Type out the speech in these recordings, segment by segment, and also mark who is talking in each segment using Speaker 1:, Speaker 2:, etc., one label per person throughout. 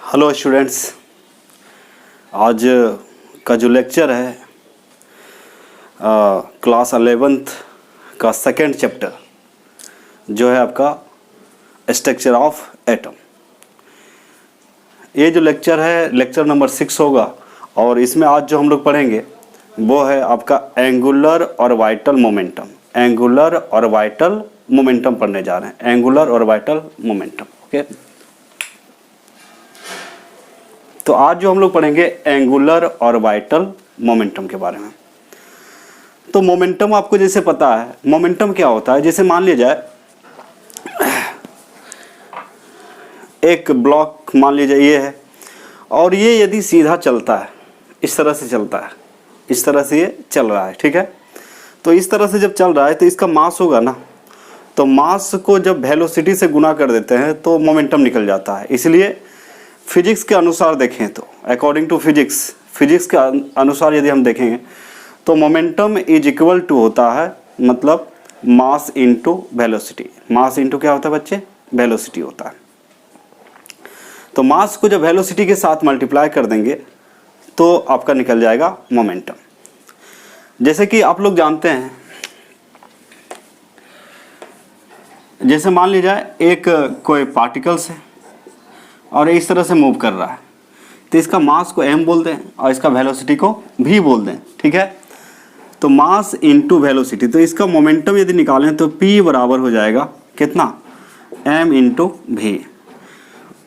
Speaker 1: Hello students, आज का जो लेक्चर है क्लास 11th का सेकेंड चैप्टर जो है आपका स्ट्रक्चर ऑफ एटम। ये जो लेक्चर है लेक्चर नंबर 6 होगा और इसमें आज जो हम लोग पढ़ेंगे वो है आपका एंगुलर और वाइटल मोमेंटम। एंगुलर और वाइटल मोमेंटम पढ़ने जा रहे हैं, एंगुलर और वाइटल मोमेंटम। ओके, तो आज जो हम लोग पढ़ेंगे एंगुलर और वाइटल मोमेंटम के बारे में। तो मोमेंटम आपको जैसे पता है, मोमेंटम क्या होता है। जैसे मान लिया जाए एक ब्लॉक मान लीजिए ये है और ये यदि सीधा चलता है, इस तरह से चलता है, इस तरह से ये चल रहा है, ठीक है। तो इस तरह से जब चल रहा है तो इसका मास होगा ना, तो मास को जब वेलोसिटी से गुना कर देते हैं तो मोमेंटम निकल जाता है। इसलिए फिजिक्स के अनुसार देखें तो अकॉर्डिंग टू फिजिक्स के अनुसार यदि हम देखेंगे तो मोमेंटम इज इक्वल टू होता है मतलब mass into velocity. Mass into क्या होता है बच्चे? वेलोसिटी होता है। तो मास को जब वेलोसिटी के साथ मल्टीप्लाई कर देंगे तो आपका निकल जाएगा मोमेंटम। जैसे कि आप लोग जानते हैं, जैसे मान लीजिए एक कोई पार्टिकल्स है और इस तरह से मूव कर रहा है, तो इसका मास को m बोल दें और इसका वेलोसिटी को v बोल दें, ठीक है। तो मास इनटू वेलोसिटी, तो इसका मोमेंटम यदि निकालें तो p बराबर हो जाएगा कितना? m into v।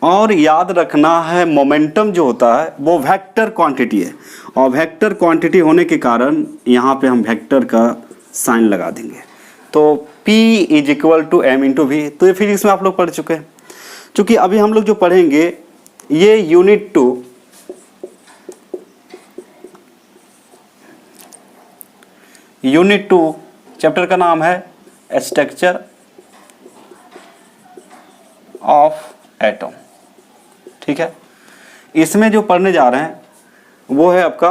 Speaker 1: और याद रखना है मोमेंटम जो होता है वो वेक्टर क्वांटिटी है और वेक्टर क्वांटिटी होने के कारण यहाँ पे हम वेक्टर का साइन लगा देंगे। तो p is equal to m into v। तो ये फिजिक्स में आप लोग पढ़ चुके हैं। चूँकि अभी हम लोग जो पढ़ेंगे ये यूनिट 2 चैप्टर का नाम है स्ट्रक्चर ऑफ एटम, ठीक है। इसमें जो पढ़ने जा रहे हैं वो है आपका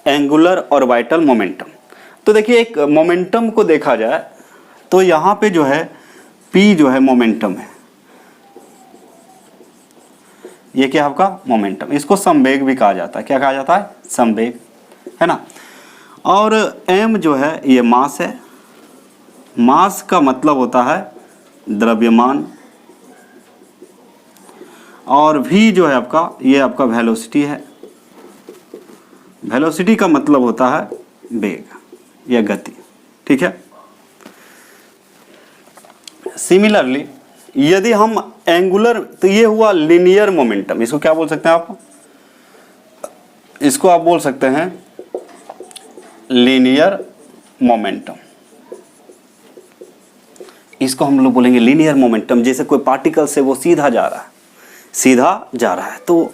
Speaker 1: एंगुलर और वाइटल मोमेंटम। तो देखिए, एक मोमेंटम को देखा जाए तो यहाँ पे जो है p जो है मोमेंटम है, ये क्या आपका मोमेंटम। इसको संवेग भी कहा जाता है। क्या कहा जाता है? संवेग, है ना। और m जो है ये मास है। मास का मतलब होता है द्रव्यमान। और v जो है आपका, ये आपका वेलोसिटी है। वेलोसिटी का मतलब होता है वेग या गति, ठीक है। सिमिलरली यदि हम एंगुलर, तो ये हुआ लीनियर मोमेंटम। इसको क्या बोल सकते हैं आप? इसको आप बोल सकते हैं लीनियर मोमेंटम। इसको हम लोग बोलेंगे लीनियर मोमेंटम। जैसे कोई पार्टिकल से वो सीधा जा रहा है तो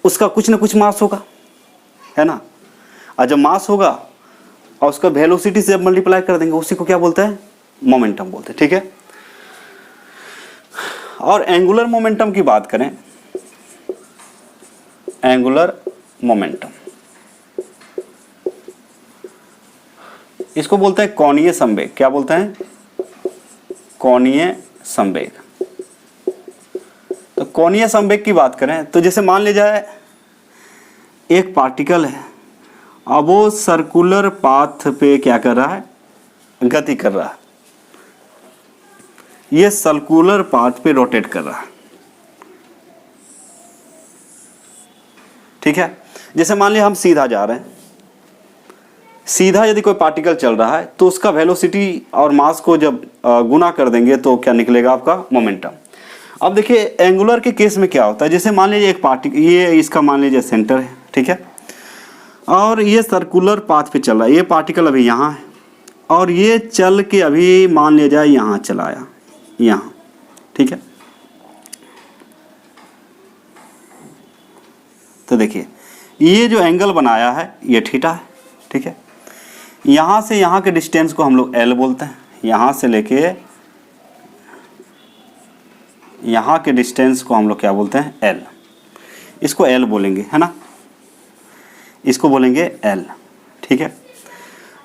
Speaker 1: उसका कुछ ना कुछ मास होगा, है ना। और जब मास होगा और उसका वेलोसिटी से जब मल्टीप्लाई कर देंगे उसी को क्या बोलते हैं? मोमेंटम बोलते हैं, ठीक है। और एंगुलर मोमेंटम की बात करें, एंगुलर मोमेंटम इसको बोलते हैं कोणीय संवेग। क्या बोलते हैं? कोणीय संवेग। तो कोणीय संवेग की बात करें तो जैसे मान लीजिए जाए एक पार्टिकल है, अब वो सर्कुलर पाथ पे क्या कर रहा है? गति कर रहा है। ये सर्कुलर पाथ पे रोटेट कर रहा है, ठीक है। जैसे मान लिया हम सीधा जा रहे हैं, सीधा यदि कोई पार्टिकल चल रहा है तो उसका वेलोसिटी और मास को जब गुना कर देंगे तो क्या निकलेगा? आपका मोमेंटम। अब देखिए एंगुलर के केस में क्या होता है। जैसे मान लीजिए एक पार्टिकल, ये इसका मान लीजिए सेंटर है, ठीक है, और ये सर्कुलर पाथ पे चल रहा है। ये पार्टिकल अभी यहाँ है और ये चल के अभी मान लिया जाए यहाँ चला आया, यहाँ, ठीक है। तो देखिए ये जो एंगल बनाया है ये थीटा है, ठीक है। यहाँ से यहाँ के डिस्टेंस को हम लोग एल बोलते हैं। यहाँ से लेके यहाँ के डिस्टेंस को हम लोग क्या बोलते हैं? एल। इसको एल बोलेंगे, है ना, इसको बोलेंगे एल, ठीक है।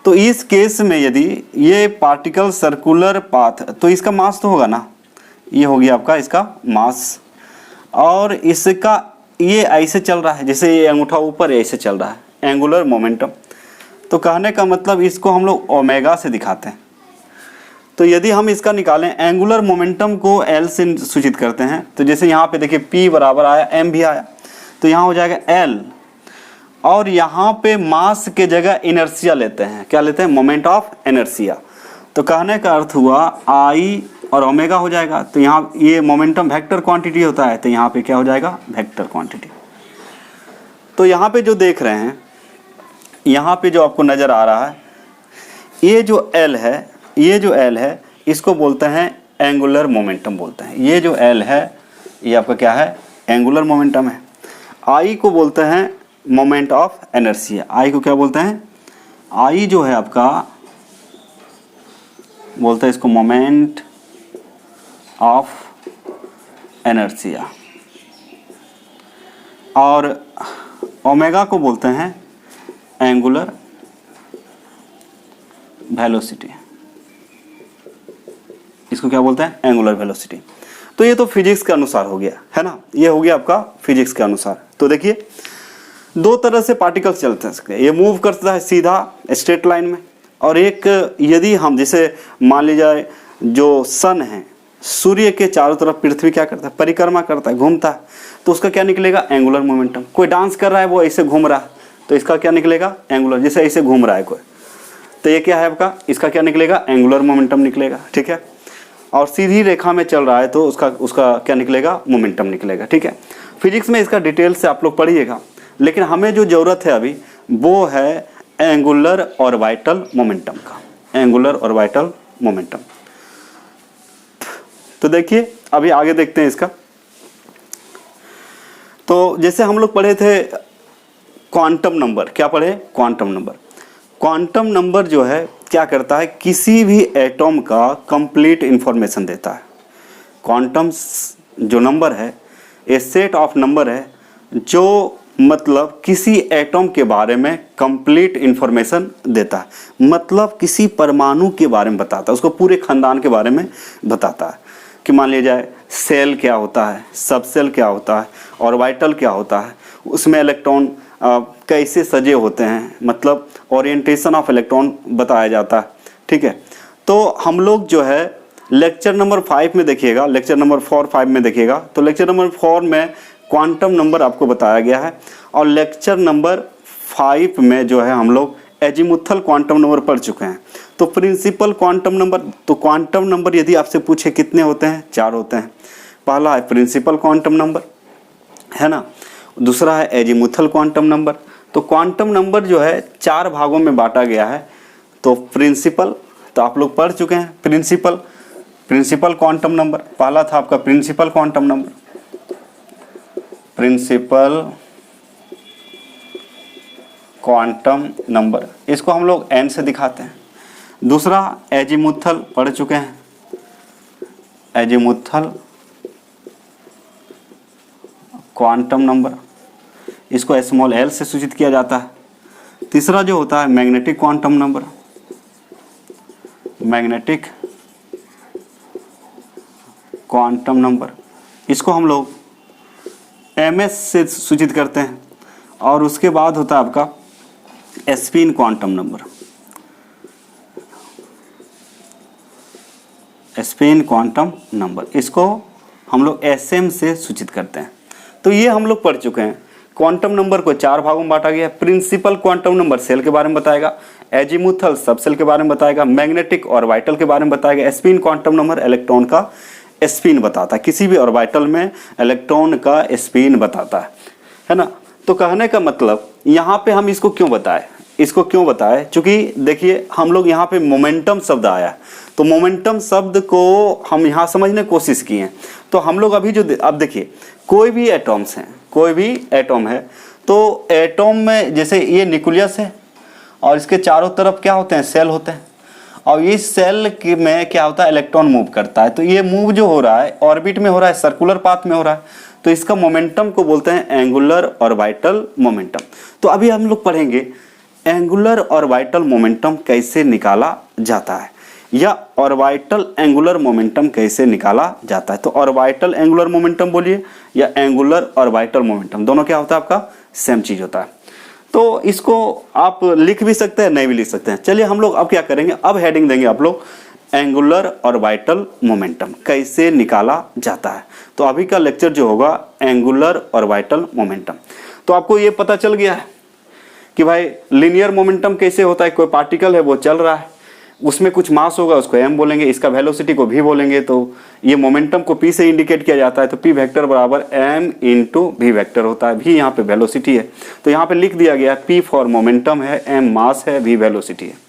Speaker 1: तो इस केस में यदि ये पार्टिकल सर्कुलर पाथ, तो इसका मास तो होगा ना, ये हो गया आपका इसका मास। और इसका ये ऐसे चल रहा है, जैसे ये अंगूठा ऊपर ऐसे चल रहा है, एंगुलर मोमेंटम। तो कहने का मतलब इसको हम लोग ओमेगा से दिखाते हैं। तो यदि हम इसका निकालें, एंगुलर मोमेंटम को एल से सूचित करते हैं, तो जैसे यहाँ पे देखिए P बराबर आया, M भी आया, तो यहाँ हो जाएगा L, और यहाँ पे मास के जगह इनर्शिया लेते हैं, क्या लेते हैं, मोमेंट ऑफ इनर्शिया। तो कहने का अर्थ हुआ I और ओमेगा हो जाएगा। तो यहाँ ये मोमेंटम वेक्टर क्वांटिटी होता है, तो यहाँ पे क्या हो जाएगा, वेक्टर क्वांटिटी। तो यहाँ पे जो देख रहे हैं, यहाँ पे जो आपको नज़र आ रहा है, ये जो L है, ये जो L है, इसको बोलते हैं एंगुलर मोमेंटम बोलते हैं। ये जो L है, ये आपका क्या है, एंगुलर मोमेंटम है। I को बोलते हैं मोमेंट ऑफ इनर्शिया। I को क्या बोलते हैं, I जो है आपका बोलते हैं इसको मोमेंट ऑफ इनर्शिया, और ओमेगा को बोलते हैं एंगुलर वेलोसिटी। इसको क्या बोलते हैं, एंगुलर वेलोसिटी। तो ये तो फिजिक्स के अनुसार हो गया है ना, ये हो गया आपका फिजिक्स के अनुसार। तो देखिए दो तरह से पार्टिकल्स चलते हैं, ये मूव करता है सीधा स्ट्रेट लाइन में, और एक यदि हम जैसे मान लीजिए जो सन है, सूर्य के चारों तरफ पृथ्वी क्या करता है, परिक्रमा करता है, घूमता है, तो उसका क्या निकलेगा, एंगुलर मोमेंटम। कोई डांस कर रहा है, वो ऐसे घूम रहा है, तो इसका क्या निकलेगा, एंगुलर, जैसे ऐसे घूम रहा है कोई, तो ये क्या है आपका, इसका क्या निकलेगा, एंगुलर मोमेंटम निकलेगा, ठीक है। और सीधी रेखा में चल रहा है तो उसका क्या निकलेगा, मोमेंटम निकलेगा, ठीक है। फिजिक्स में इसका डिटेल से आप लोग पढ़िएगा, लेकिन हमें जो ज़रूरत है अभी वो है एंगुलर और वाइटल मोमेंटम का, एंगुलर और वाइटल मोमेंटम। तो देखिए अभी आगे देखते हैं इसका। तो जैसे हम लोग पढ़े थे क्वांटम नंबर, क्या पढ़े, क्वांटम नंबर। क्वांटम नंबर जो है क्या करता है, किसी भी एटॉम का कंप्लीट इंफॉर्मेशन देता है। क्वांटम जो नंबर है, ए सेट ऑफ नंबर है जो मतलब किसी एटॉम के बारे में कंप्लीट इंफॉर्मेशन देता है, मतलब किसी परमाणु के बारे में बताता है, उसको पूरे खानदान के बारे में बताता है। कि मान लिया जाए सेल क्या होता है, सब सेल क्या होता है, ऑर्बिटल क्या होता है, उसमें इलेक्ट्रॉन कैसे सजे होते हैं, मतलब ओरिएंटेशन ऑफ इलेक्ट्रॉन बताया जाता है, ठीक है। तो हम लोग जो है लेक्चर नंबर 5 में देखिएगा, लेक्चर नंबर 4-5 में देखिएगा, तो लेक्चर नंबर 4 में क्वांटम नंबर आपको बताया गया है, और लेक्चर नंबर 5 में जो है हम लोग एजीमुथल क्वांटम नंबर पढ़ चुके हैं। तो प्रिंसिपल क्वांटम नंबर, तो क्वांटम नंबर यदि आपसे पूछे कितने होते हैं, 4 होते हैं। पहला है प्रिंसिपल क्वांटम नंबर, है ना, दूसरा है एजीमुथल क्वांटम नंबर। तो क्वांटम नंबर जो है 4 भागों में बांटा गया है। तो प्रिंसिपल, तो आप लोग पढ़ चुके हैं प्रिंसिपल क्वांटम नंबर, पहला था आपका principal quantum number, principal quantum number, इसको हम लोग n से दिखाते हैं। दूसरा एजीमुथल पढ़ चुके हैं, एजीमुथल क्वांटम नंबर, इसको स्मॉल l से सूचित किया जाता है। तीसरा जो होता है magnetic quantum number, magnetic quantum number, इसको हम लोग ms से सूचित करते हैं। और उसके बाद होता है आपका spin quantum number, spin quantum number, इसको हम लोग sm से सूचित करते हैं। तो ये हम लोग पढ़ चुके हैं। क्वांटम नंबर को 4 भागों में बांटा गया है। प्रिंसिपल क्वांटम नंबर सेल के बारे में बताएगा, एजीमुथल सब सेल के बारे में बताएगा, मैग्नेटिक ऑर्बिटल के बारे में बताएगा, स्पिन क्वांटम नंबर इलेक्ट्रॉन का स्पिन बताता है, किसी भी ऑर्बिटल में इलेक्ट्रॉन का स्पिन बताता है ना। तो कहने का मतलब यहाँ पे हम इसको क्यों बताएं, चूंकि देखिए हम लोग यहाँ पे मोमेंटम शब्द आया, तो मोमेंटम शब्द को हम यहाँ समझने की कोशिश किए हैं। तो हम लोग अभी जो अब देखिए कोई भी एटॉम्स हैं, कोई भी एटॉम है, तो एटॉम में जैसे ये न्यूक्लियस है और इसके चारों तरफ क्या होते हैं, सेल होते हैं, और इस सेल में क्या होता है, इलेक्ट्रॉन मूव करता है। तो ये मूव जो हो रहा है ऑर्बिट में हो रहा है, सर्कुलर पाथ में हो रहा है, तो इसका मोमेंटम को बोलते हैं एंगुलर ऑर्बिटल मोमेंटम। तो अभी हम लोग पढ़ेंगे एंगुलर ऑर्बिटल मोमेंटम कैसे निकाला जाता है। या ऑर्बिटल एंगुलर मोमेंटम कैसे निकाला जाता है। तो ऑर्बिटल एंगुलर मोमेंटम बोलिए या एंगुलर ऑर्बिटल मोमेंटम, दोनों क्या होता है आपका सेम चीज होता है। तो इसको आप लिख भी सकते हैं, नहीं भी लिख सकते हैं। चलिए हम लोग अब क्या करेंगे, अब हेडिंग देंगे आप लोग एंगुलर ऑर्बिटल मोमेंटम कैसे निकाला जाता है। तो अभी का लेक्चर जो होगा एंगुलर ऑर्बिटल मोमेंटम। तो आपको ये पता चल गया है कि भाई लीनियर मोमेंटम कैसे होता है, कोई पार्टिकल है वो चल रहा है, उसमें कुछ मास होगा उसको m बोलेंगे, इसका वेलोसिटी को v बोलेंगे। तो ये मोमेंटम को p से इंडिकेट किया जाता है। तो p वेक्टर बराबर m इंटू v वेक्टर होता है। v यहाँ पे वेलोसिटी है, तो यहाँ पे लिख दिया गया है p फॉर मोमेंटम है, m मास है, v वेलोसिटी है।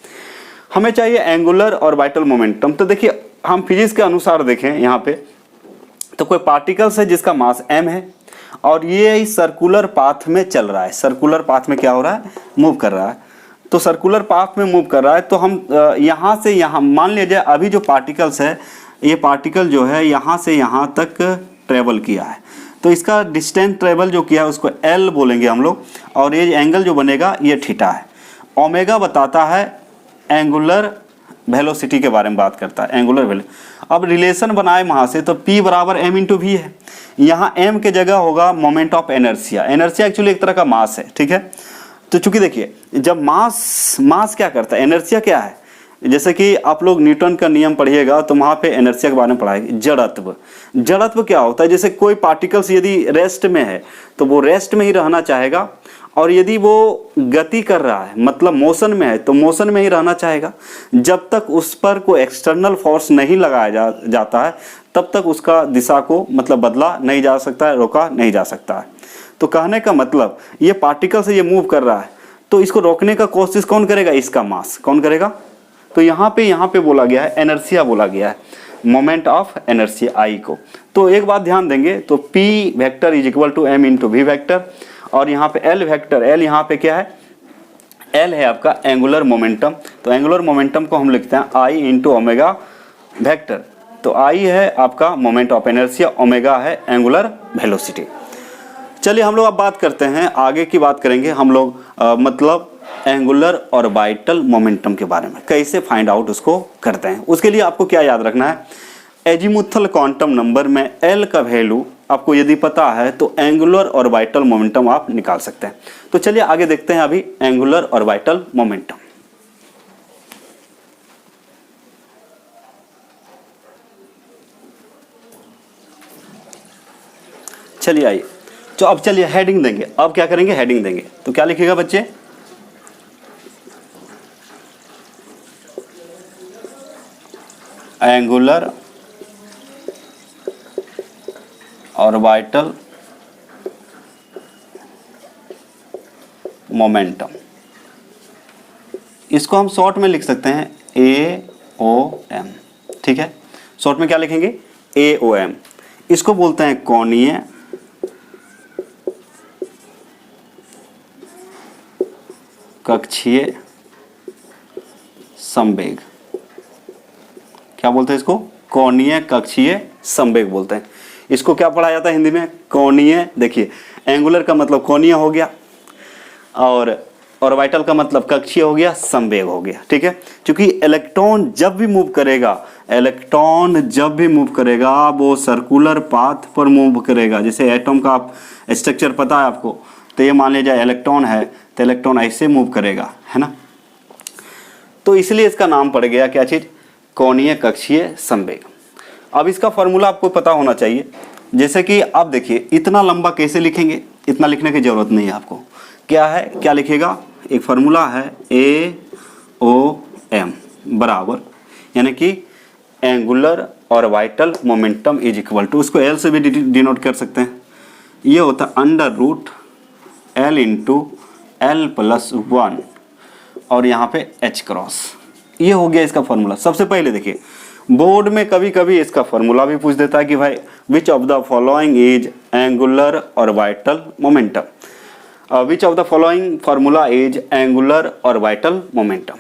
Speaker 1: हमें चाहिए एंगुलर ऑर्बिटल मोमेंटम। तो देखिए हम फिजिक्स के अनुसार देखें यहाँ पे, तो कोई पार्टिकल्स है जिसका मास m है और ये इस सर्कुलर पाथ में चल रहा है। सर्कुलर पाथ में क्या हो रहा है, मूव कर रहा है। तो सर्कुलर पाथ में मूव कर रहा है, तो हम यहाँ से यहाँ मान लीजिए अभी जो पार्टिकल्स है, ये पार्टिकल जो है यहाँ से यहाँ तक ट्रेवल किया है। तो इसका डिस्टेंस ट्रेवल जो किया है उसको L बोलेंगे हम लोग, और ये एंगल जो बनेगा ये थीटा है। ओमेगा बताता है एंगुलर वेलोसिटी के बारे में बात करता है, एंगुलर वेलोसिटी। अब रिलेशन बनाए वहाँ से, तो P बराबर m इंटू वी है। यहाँ m के जगह होगा moment of inertia. Inertia actually एक तरह का मास है, ठीक है। तो चूंकि देखिए जब मास क्या करता है, एनर्सिया क्या है, जैसे कि आप लोग न्यूटन का नियम पढ़िएगा तो वहाँ पे एनर्सिया के बारे में पढ़ाएंगे। जड़त्व क्या होता है, जैसे कोई पार्टिकल्स यदि रेस्ट में है तो वो रेस्ट में ही रहना चाहेगा, और यदि वो गति कर रहा है मतलब मोशन में है तो मोशन में ही रहना चाहेगा। जब तक उस पर कोई एक्सटर्नल फोर्स नहीं लगाया जाता है तब तक उसका दिशा को मतलब बदला नहीं जा सकता है, रोका नहीं जा सकता है। तो कहने का मतलब ये पार्टिकल से ये मूव कर रहा है, तो इसको रोकने का कोशिश कौन करेगा, इसका मास कौन करेगा। तो यहाँ पे बोला गया है एनर्सिया, बोला गया है मोमेंट ऑफ एनर्सिया आई को। तो एक बात ध्यान देंगे, तो p vector is equal to m into V vector, और यहाँ पे l वेक्टर, l यहाँ पे क्या है, l है आपका एंगुलर मोमेंटम। तो एंगुलर मोमेंटम को हम लिखते हैं i इंटू ओमेगा वेक्टर। तो i है आपका मोमेंट ऑफ एनर्सिया, ओमेगा है एंगुलर वेलोसिटी। चलिए हम लोग अब बात करते हैं, आगे की बात करेंगे हम लोग मतलब एंगुलर ऑर्बिटल मोमेंटम के बारे में, कैसे फाइंड आउट उसको करते हैं। उसके लिए आपको क्या याद रखना है, एजीमुथल क्वांटम नंबर में L का वैल्यू आपको यदि पता है तो एंगुलर ऑर्बिटल मोमेंटम आप निकाल सकते हैं। तो चलिए आगे देखते हैं अभी एंगुलर ऑर्बिटल मोमेंटम। चलिए आइए, तो अब चलिए हेडिंग देंगे। अब क्या करेंगे, हेडिंग देंगे। तो क्या लिखेगा बच्चे, एंगुलर ऑर्बिटल मोमेंटम। इसको हम शॉर्ट में लिख सकते हैं AOM, ठीक है। शॉर्ट में क्या लिखेंगे, AOM। इसको बोलते हैं कोणीय कक्षीय संवेग। क्या बोलते हैं इसको, कोणीय कक्षीय संवेग बोलते हैं। इसको क्या पढ़ा जाता है हिंदी में, कोणीय। देखिए एंगुलर का मतलब कोणीय हो गया, और ऑर्बिटल का मतलब कक्षीय हो गया, संवेग हो गया, ठीक है। क्योंकि इलेक्ट्रॉन जब भी मूव करेगा वो सर्कुलर पाथ पर मूव करेगा। जैसे एटम का आप स्ट्रक्चर पता है आपको, तो ये मान लीजिए इलेक्ट्रॉन है, तो इलेक्ट्रॉन ऐसे मूव करेगा, है ना। तो इसलिए इसका नाम पड़ गया क्या चीज, कोणीय कक्षीय संवेग। अब इसका फॉर्मूला आपको पता होना चाहिए। जैसे कि आप देखिए इतना लंबा कैसे लिखेंगे, इतना लिखने की जरूरत नहीं है आपको। क्या है, क्या लिखेगा, एक फॉर्मूला है AOM बराबर, यानी कि angular orbital momentum is equal to, उसको L से भी डिनोट कर सकते हैं। ये होता है under root L into L+1 और यहाँ पे H क्रॉस। ये हो गया इसका फॉर्मूला। सबसे पहले देखिए बोर्ड में कभी कभी इसका फॉर्मूला भी पूछ देता है कि भाई which of the following is angular orbital momentum, which of the following formula is angular orbital momentum.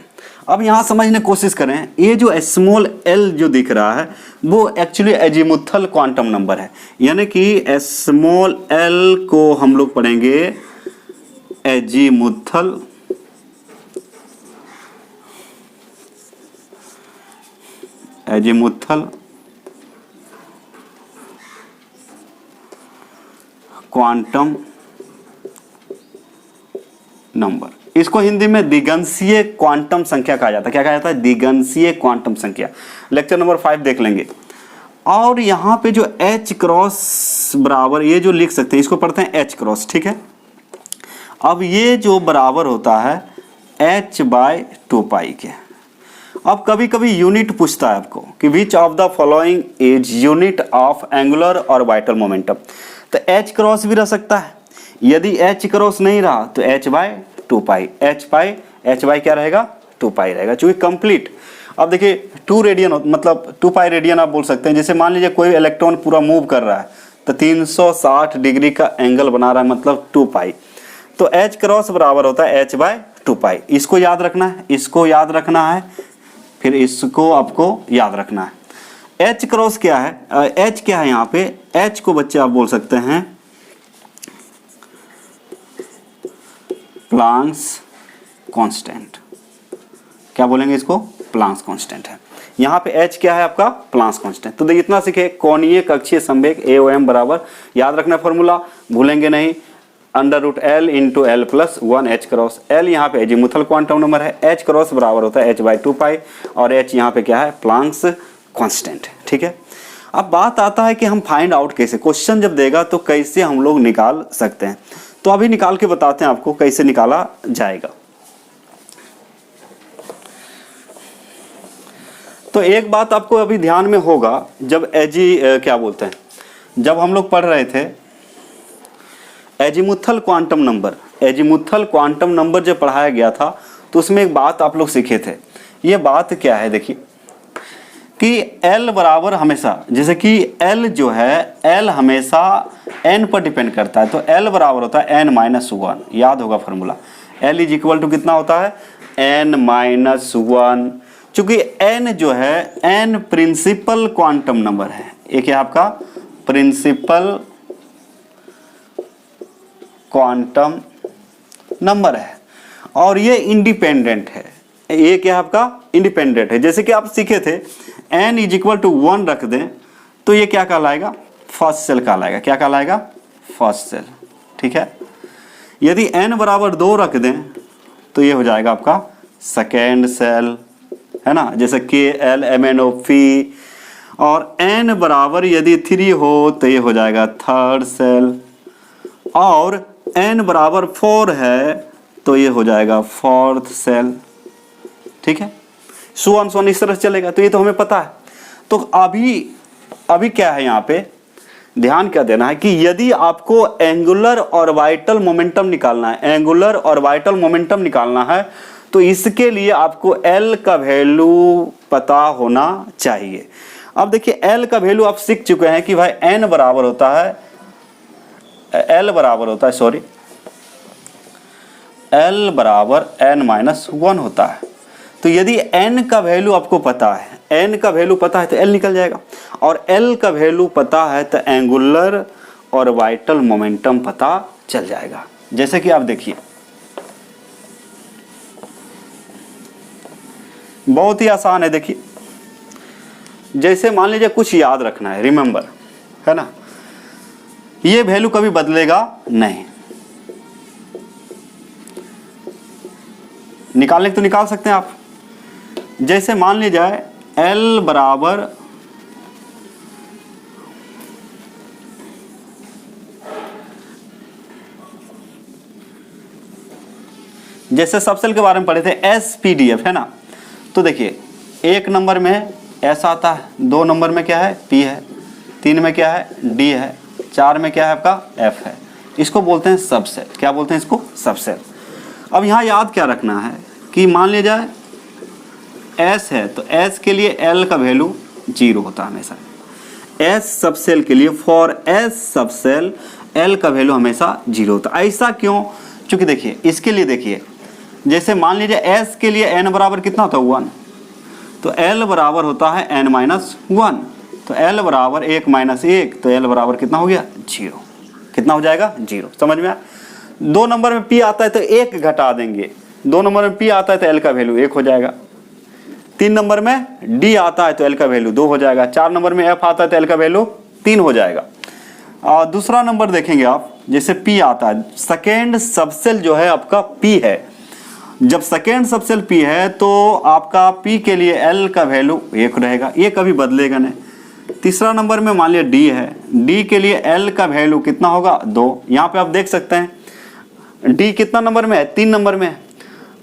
Speaker 1: अब यहाँ समझने की कोशिश करें, ये जो स्मॉल l जो दिख रहा है वो एक्चुअली एजीमुथल क्वांटम नंबर है, यानी कि स्मॉल l को हम लोग पढ़ेंगे एजीमुथल एजीमुथल क्वांटम नंबर, इसको हिंदी में दिगंशीय क्वांटम संख्या कहा जाता है। क्या कहा जाता है? दिगंशीय क्वांटम संख्या। लेक्चर नंबर 5 देख लेंगे। और यहाँ पे जो H क्रॉस बराबर, ये जो लिख सकते हैं इसको पढ़ते हैं H क्रॉस, ठीक है। अब ये जो बराबर होता है h/2π के। अब कभी कभी यूनिट पूछता है आपको कि which of the following is unit of angular और वाइटल मोमेंटम, तो H क्रॉस भी रह सकता है। यदि H क्रॉस नहीं रहा तो h/2π, h क्या रहेगा? 2π रहेगा, चूंकि कंप्लीट। अब देखिए 2 रेडियन मतलब 2π रेडियन आप बोल सकते हैं। जैसे मान लीजिए कोई इलेक्ट्रॉन पूरा मूव कर रहा है तो 360 डिग्री का एंगल बना रहा है, मतलब 2π। तो H क्रॉस बराबर होता है h/2π। इसको याद रखना है, इसको याद रखना है, फिर इसको आपको याद रखना है। H क्रॉस क्या है? H क्या है यहाँ पे? H को बच्चे आप बोल सकते हैं प्लांक्स कांस्टेंट। क्या बोलेंगे इसको? प्लांक्स कांस्टेंट है। यहाँ पे H क्या है आपका? Planck's constant. तो देखिए इतना सीखे, कोणीय कक्षीय संवेग AOM बराबर, याद रखना फॉर्मूला, भूलेंगे नहीं, √L × L + 1 H cross. L यहाँ पे एजीमुथल क्वांटम नंबर है, H क्रॉस बराबर होता है h/2π, और H यहाँ पे क्या है? प्लांक्स कांस्टेंट, ठीक है। अब बात आता है कि हम फाइंड आउट कैसे, क्वेश्चन जब देगा तो कैसे हम लोग निकाल सकते हैं। तो अभी निकाल के बताते हैं आपको कैसे निकाला जाएगा। तो एक बात आपको अभी ध्यान में होगा, जब क्या बोलते हैं, जब हम लोग पढ़ रहे थे azimuthal quantum number, azimuthal quantum number जब पढ़ाया गया था तो उसमें एक बात आप लोग सीखे थे। ये बात क्या है? देखिए कि L बराबर हमेशा, जैसे कि L जो है, L हमेशा N पर डिपेंड करता है, तो L बराबर होता है n-1। याद होगा फॉर्मूला, L = कितना होता है? n-1। चूंकि N जो है, N प्रिंसिपल क्वांटम नंबर है। एक है आपका प्रिंसिपल क्वांटम नंबर है, और ये इंडिपेंडेंट है। ये क्या है आपका? इंडिपेंडेंट है। जैसे कि आप सीखे थे n = 1 रख दें तो ये क्या कहलाएगा? फर्स्ट सेल कहलाएगा। क्या कहलाएगा? फर्स्ट सेल, ठीक है। यदि n बराबर 2 रख दें तो ये हो जाएगा आपका सेकेंड सेल, है ना, जैसे KLMNO। और n बराबर यदि 3 हो तो ये हो जाएगा थर्ड सेल, और n बराबर 4 है तो ये हो जाएगा फोर्थ सेल, ठीक है। सो इस तरह से चलेगा। तो ये तो हमें पता है। तो अभी क्या है यहाँ पे ध्यान क्या देना है कि यदि आपको एंगुलर और वाइटल मोमेंटम निकालना है, एंगुलर और वाइटल मोमेंटम निकालना है, तो इसके लिए आपको L का वैल्यू पता होना चाहिए। अब देखिए L का वैल्यू आप सीख चुके हैं कि भाई L बराबर होता है L बराबर n-1 होता है। तो यदि n का वैल्यू आपको पता है, n का वैल्यू पता है तो L निकल जाएगा, और L का वैल्यू पता है तो एंगुलर और वाइटल मोमेंटम पता चल जाएगा। जैसे कि आप देखिए, बहुत ही आसान है। देखिए जैसे मान लीजिए कुछ याद रखना है, रिमेंबर, है ना, ये वैल्यू कभी बदलेगा नहीं। निकालने तो निकाल सकते हैं आप। जैसे मान लीजिए L बराबर जैसे सबसेल के बारे में पढ़े थे SPDF, है ना। तो देखिए 1 नंबर में S आता है, 2 नंबर में क्या है? P है, 3 में क्या है? D है, 4 में क्या है आपका? F है। इसको बोलते हैं सबसेल। क्या बोलते हैं इसको? सबसेल। अब यहाँ याद क्या रखना है कि मान लीजिए S है तो S के लिए L का वैल्यू 0 होता है हमेशा। S सबसेल के लिए, फॉर S सबसेल L का वैल्यू हमेशा 0 होता है। ऐसा क्यों? क्योंकि देखिए इसके लिए, देखिए जैसे मान लीजिए S के लिए n बराबर कितना होता है? 1, तो L बराबर होता है n-1। तो L बराबर 1 - 1, तो L बराबर कितना हो गया? 0। कितना हो जाएगा? 0। समझ में आया? 2 नंबर में P आता है तो 1 घटा देंगे, 2 नंबर में P आता है तो L का वैल्यू 1 हो जाएगा। 3 नंबर में डी आता है तो एल का वैल्यू 2 हो जाएगा। 4 नंबर में एफ आता है तो एल का वैल्यू 3 हो जाएगा। और दूसरा नंबर देखेंगे आप, जैसे पी आता है, सेकेंड सबसेल जो है आपका पी है। जब सेकेंड सबसेल पी है तो आपका पी के लिए एल का वैल्यू 1 रहेगा, ये कभी बदलेगा नहीं। तीसरा नंबर में मान लिया डी है, डी के लिए एल का वैल्यू कितना होगा 2। यहाँ पे आप देख सकते हैं डी कितना नंबर में है, 3 नंबर में है।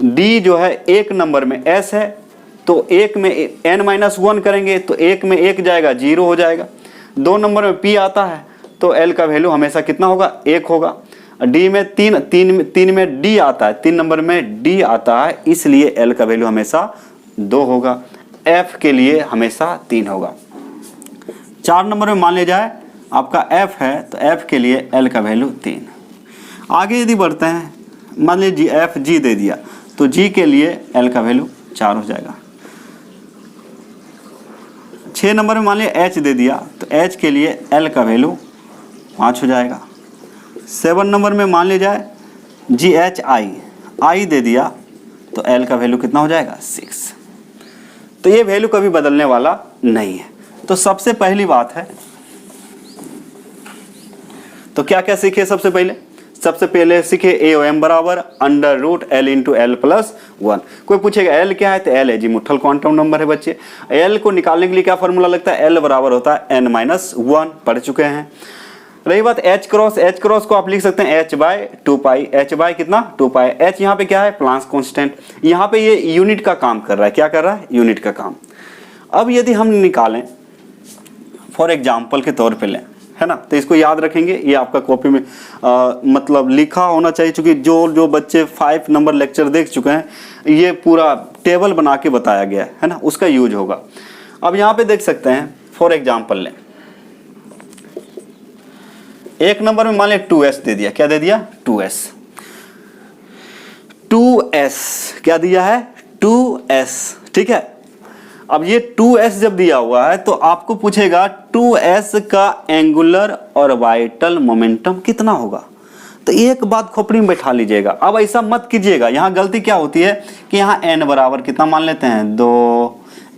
Speaker 1: डी जो है 1 नंबर में एस है तो 1 में n-1 करेंगे तो 1 में 1 जाएगा 0 हो जाएगा। 2 नंबर में पी आता है तो एल का वैल्यू हमेशा कितना होगा 1 होगा। डी में 3 में डी आता है, 3 नंबर में डी आता है इसलिए एल का वैल्यू हमेशा 2 होगा। एफ के लिए हमेशा 3 होगा। 4 नंबर में मान लिया जाए आपका एफ है तो एफ के लिए एल का वैल्यू 3। आगे यदि बढ़ते हैं, मान लीजिए एफ जी दे दिया तो जी के लिए एल का वैल्यू 4 हो जाएगा। 6 नंबर में मान लिया एच दे दिया तो एच के लिए एल का वैल्यू 5 हो जाएगा। 7 नंबर में मान लिया जाए जी एच आई दे दिया तो एल का वैल्यू कितना हो जाएगा 6। तो ये वैल्यू कभी बदलने वाला नहीं है। तो सबसे पहली बात है, तो क्या क्या सीखे सबसे पहले सीखे AOM बराबर under root L into L+1। कोई पूछेगा L क्या है तो L है जी मुट्ठल क्वांटम नंबर है बच्चे। L को निकालने के लिए क्या फॉर्मूला लगता है, L बराबर होता है n-1, पढ़ चुके हैं। रही बात H क्रॉस को आप लिख सकते हैं h/2π, h बाय कितना 2π। h यहाँ पे क्या है प्लांक्स कांस्टेंट, यहाँ पे ये यूनिट का काम कर रहा है। क्या कर रहा है, यूनिट का काम। अब यदि हम निकालें फॉर एग्जाम्पल के तौर पे लें, है ना, तो इसको याद रखेंगे, ये आपका कॉपी में मतलब लिखा होना चाहिए, क्योंकि जो बच्चे 5 नंबर लेक्चर देख चुके हैं ये पूरा टेबल बना के बताया गया है ना, उसका यूज होगा। अब यहाँ पे देख सकते हैं फॉर एग्जाम्पल लें, 1 नंबर में मान लिया 2s दे दिया। क्या दे दिया 2s क्या दिया है 2s, ठीक है। अब ये 2s जब दिया हुआ है तो आपको पूछेगा 2s का एंगुलर और ऑर्बिटल मोमेंटम कितना होगा। तो एक बात खोपड़ी में बैठा लीजिएगा। अब ऐसा मत कीजिएगा, यहाँ गलती क्या होती है कि यहाँ n बराबर कितना मान लेते हैं 2,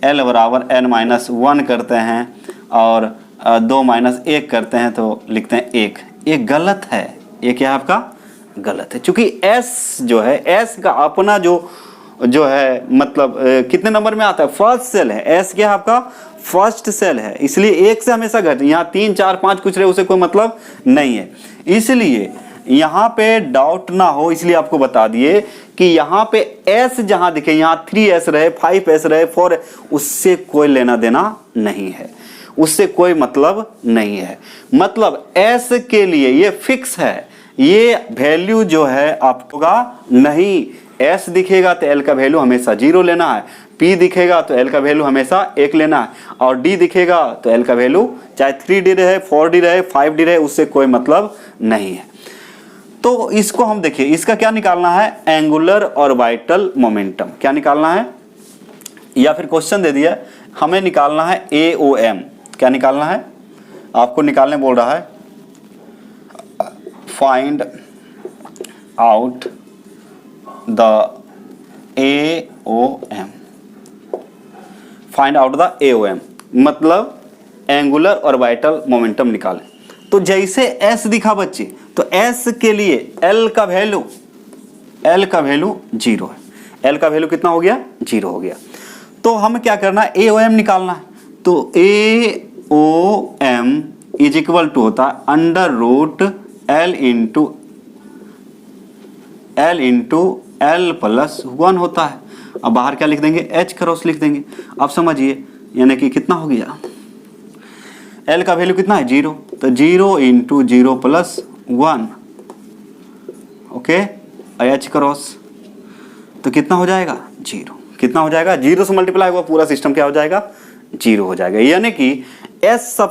Speaker 1: l बराबर n-1 करते हैं और 2 - 1 करते हैं तो लिखते हैं 1। ये गलत है, ये क्या है आपका गलत है, क्योंकि s जो है s का अपना जो है मतलब कितने नंबर में आता है, फर्स्ट सेल है। s क्या है आपका फर्स्ट सेल है, इसलिए 1 से हमेशा घट, यहाँ 3 4 5 कुछ रहे उसे कोई मतलब नहीं है। इसलिए यहाँ पे डाउट ना हो इसलिए आपको बता दिए कि यहाँ पे s जहाँ दिखे, यहाँ 3s रहे 5s रहे 4, उससे कोई लेना देना नहीं है, उससे कोई मतलब नहीं है। मतलब s के लिए ये फिक्स है, ये वैल्यू जो है आपका नहीं। s दिखेगा तो l का वैल्यू हमेशा 0 लेना है, p दिखेगा तो l का वैल्यू हमेशा 1 लेना है, और d दिखेगा तो l का वैल्यू चाहे 3d रहे 4d रहे 5d रहे उससे कोई मतलब नहीं है। तो इसको हम देखिए, इसका क्या निकालना है, एंगुलर ऑर्बिटल मोमेंटम क्या निकालना है, या फिर क्वेश्चन दे दिया हमें निकालना है AOM। क्या निकालना है, आपको निकालने बोल रहा है find out the AOM, find out the AOM मतलब एंगुलर ऑर्बिटल मोमेंटम निकालें। तो जैसे s दिखा बच्चे, तो s के लिए l का वैल्यू 0 है। l का वैल्यू कितना हो गया 0 हो गया। तो हम क्या करना है, AOM निकालना है। तो AOM इज इक्वल टू होता है under root L into L+1 होता है। अब बाहर क्या लिख देंगे, H क्रॉस लिख देंगे। अब समझिए, यानी कि कितना हो गया, L का वैल्यू कितना है 0, तो 0 इंटू 0+1, ओके, H क्रॉस तो कितना हो जाएगा 0। कितना हो जाएगा, 0 से मल्टीप्लाई हुआ पूरा सिस्टम क्या हो जाएगा 0 हो जाएगा। यानी कि S सब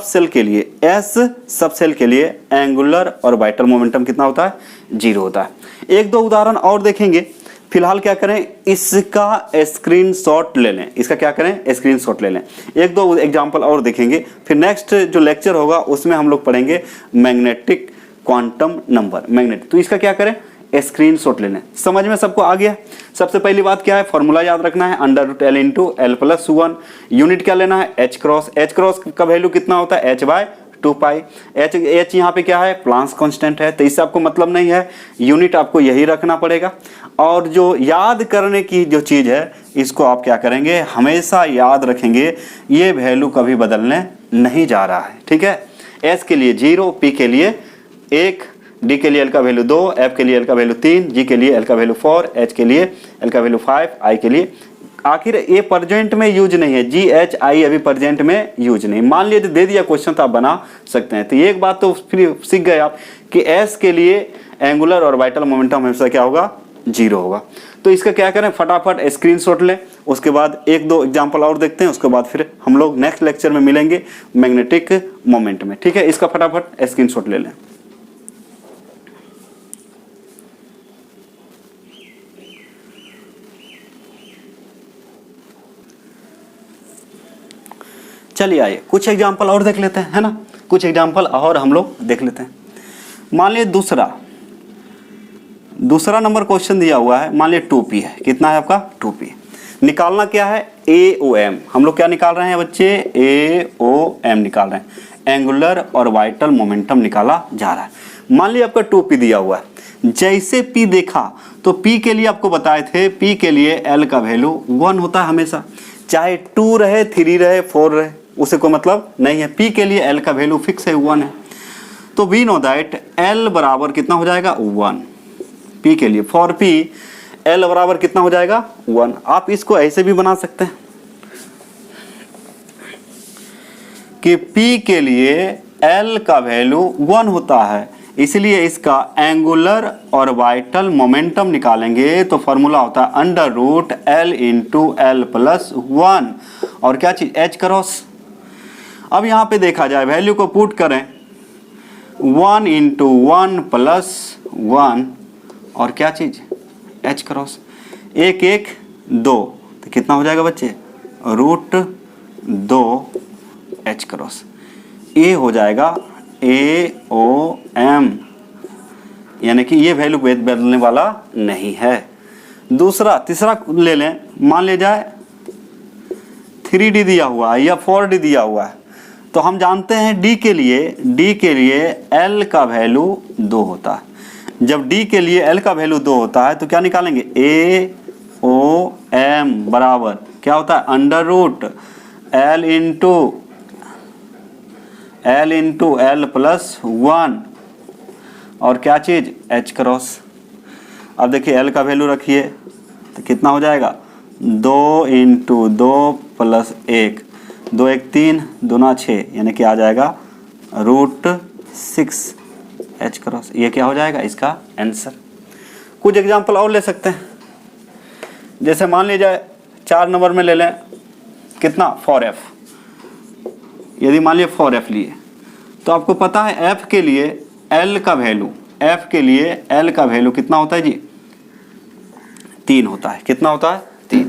Speaker 1: सेल के लिए एंगुलर ऑर्बिटल मोमेंटम कितना होता है 0 होता है। एक दो उदाहरण और देखेंगे, फिलहाल क्या करें, इसका स्क्रीनशॉट ले लें। इसका क्या करें, स्क्रीनशॉट ले लें। एक दो एग्जांपल और देखेंगे, फिर नेक्स्ट जो लेक्चर होगा उसमें हम लोग पढ़ेंगे मैग्नेटिक क्वांटम नंबर, मैग्नेट। तो इसका क्या करें, स्क्रीनशॉट लेना है। समझ में सबको आ गया? सबसे पहली बात क्या है, फॉर्मूला याद रखना है, √L into L plus 1। Unit क्या लेना है, h क्रॉस। h क्रॉस का वैल्यू कितना होता है, h/2π। h यहाँ पे क्या है, प्लांक्स कांस्टेंट है, तो इससे आपको मतलब नहीं है, यूनिट आपको यही रखना पड़ेगा। और जो याद करने की जो चीज़ है, इसको आप क्या करेंगे, हमेशा याद रखेंगे, ये वैल्यू कभी बदलने नहीं जा रहा है। ठीक है, s के लिए 0, p के लिए 1, d के लिए l का वैल्यू 2, f के लिए l का वैल्यू 3, g के लिए l का वैल्यू 4, h के लिए l का वैल्यू 5, i के लिए, आखिर ये प्रेजेंट में यूज नहीं है, g h i अभी प्रेजेंट में यूज नहीं। मान लीजिए दे दिया क्वेश्चन तो आप बना सकते हैं। तो एक बात तो फिर सीख गए आप कि s के लिए एंगुलर और वाइटल मोमेंटम हमेशा क्या होगा, 0 होगा। तो इसका क्या करें, फटाफट स्क्रीनशॉट लें, उसके बाद एक दो एग्जांपल और देखते हैं, उसके बाद फिर हम लोग नेक्स्ट लेक्चर में मिलेंगे मैग्नेटिक मोमेंट में। ठीक है, इसका फटाफट स्क्रीनशॉट ले लें। चलिए आइए कुछ एग्जांपल और देख लेते हैं, है ना, कुछ एग्जांपल और हम लोग देख लेते हैं। मान लीजिए दूसरा नंबर क्वेश्चन दिया हुआ है, मान लीजिए 2p है। कितना है आपका, 2p। निकालना क्या है, AOM। हम लोग क्या निकाल रहे हैं बच्चे, AOM निकाल रहे हैं, एंगुलर और वाइटल मोमेंटम निकाला जा रहा है। मान लीजिए आपका 2p दिया हुआ है। जैसे p देखा तो p के लिए आपको बताए थे, p के लिए l का वैल्यू 1 होता है हमेशा, चाहे 2 रहे, 3 रहे, 4 रहे, उसे कोई मतलब नहीं है। p के लिए l का वैल्यू फिक्स है, 1 है। तो वी नो दैट l बराबर कितना हो जाएगा, 1। p के लिए फॉर p l बराबर कितना हो जाएगा, 1। आप इसको ऐसे भी बना सकते हैं कि p के लिए l का वैल्यू 1 होता है, इसलिए इसका एंगुलर और वाइटल मोमेंटम निकालेंगे तो फॉर्मूला होता है √L इंटू L प्लस 1 और क्या चीज, h क्रॉस। अब यहाँ पे देखा जाए, वैल्यू को पुट करें, 1 इंटू 1 प्लस 1 और क्या चीज, h क्रॉस। 1 1 2, तो कितना हो जाएगा बच्चे, √2 h क्रॉस। ये हो जाएगा AOM, यानी कि ये वैल्यू बदलने वाला नहीं है। तीसरा ले लें, मान ले जाए 3D दिया हुआ है या 4D दिया हुआ है, तो हम जानते हैं D के लिए L का वैल्यू 2 होता है। जब D के लिए L का वैल्यू 2 होता है तो क्या निकालेंगे, AOM बराबर क्या होता है, √L इंटू L प्लस 1 और क्या चीज, h क्रॉस। अब देखिए L का वैल्यू रखिए तो कितना हो जाएगा, 2 इंटू 2 प्लस 1, 2 1 3, 2 9 6, यानी कि आ जाएगा √6 h क्रॉस। ये क्या हो जाएगा इसका आंसर। कुछ एग्जांपल और ले सकते हैं, जैसे मान लीजिए 4 नंबर में ले लें, कितना, 4f। यदि मान लीजिए 4f लिए तो आपको पता है f के लिए L का वैल्यू कितना होता है जी, 3 होता है। कितना होता है, 3।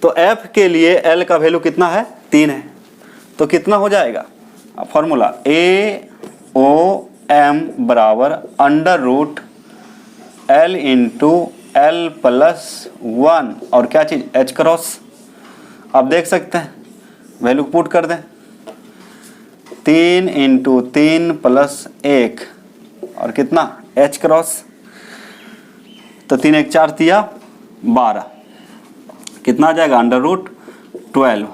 Speaker 1: तो f के लिए L का वैल्यू कितना है, 3 है। तो कितना हो जाएगा फॉर्मूला, AOM बराबर √L इंटू L प्लस 1 और क्या चीज, h क्रॉस। आप देख सकते हैं, वैल्यू पुट कर दें, 3 इंटू 3 प्लस 1 और कितना, h क्रॉस। तो 3 1 4 तिया 12, कितना आ जाएगा, √12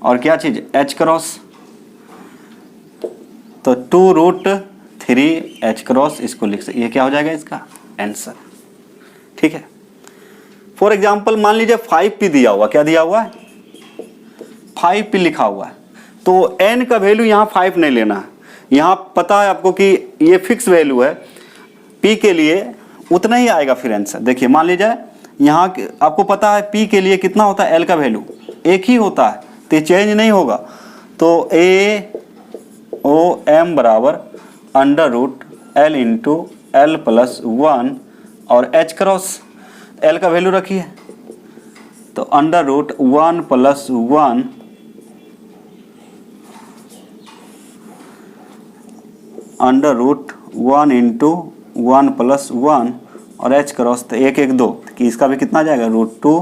Speaker 1: और क्या चीज, h क्रॉस। तो 2√3 h क्रॉस इसको लिख सकते, ये क्या हो जाएगा इसका आंसर। ठीक है, फॉर एग्जाम्पल मान लीजिए 5p दिया हुआ, क्या दिया हुआ है, 5p लिखा हुआ है। तो n का वैल्यू यहाँ 5 नहीं लेना है, यहाँ पता है आपको कि ये फिक्स वैल्यू है, p के लिए उतना ही आएगा फिर आंसर। देखिए मान लीजिए यहाँ आपको पता है p के लिए कितना होता है, l का वैल्यू 1 ही होता है, तो ये चेंज नहीं होगा। तो AOM बराबर √L इंटू L प्लस 1 और h क्रॉस, L का वैल्यू रखिए तो √1 प्लस 1 √1 1 इंटू 1 प्लस 1 और h क्रॉस, तो 1 1 2 कि इसका भी कितना आ जाएगा √2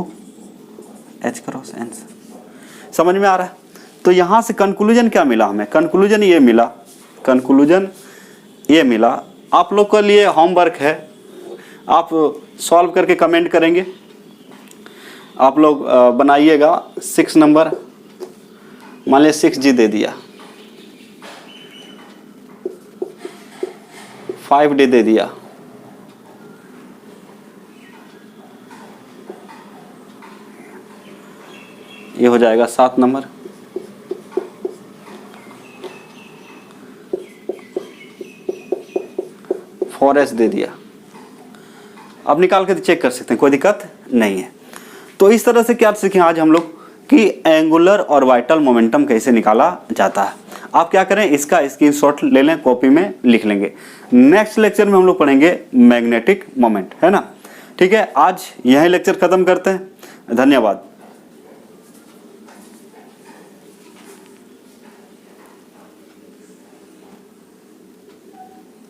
Speaker 1: h क्रॉस आंसर। समझ में आ रहा है? तो यहाँ से कंक्लूजन क्या मिला हमें? कंक्लूजन ये मिला। आप लोग के लिए होमवर्क है, आप सॉल्व करके कमेंट करेंगे। आप लोग बनाइएगा 6 नंबर, मान लिया 6G दे दिया, 5D दे दिया, ये हो जाएगा 7 नंबर। फोर एच दे दिया। अब निकाल के चेक कर सकते हैं, कोई दिक्कत नहीं है। तो इस तरह से क्या सीखें आज हम लोग कि एंगुलर और वाइटल मोमेंटम कैसे निकाला जाता है। आप क्या करें, इसका स्क्रीनशॉट ले लें, कॉपी में लिख लेंगे। नेक्स्ट लेक्चर में हम लोग पढ़ेंगे मैग्नेटिक मोमेंट, है ना। ठीक है, आज यही लेक्चर खत्म करते हैं। धन्यवाद।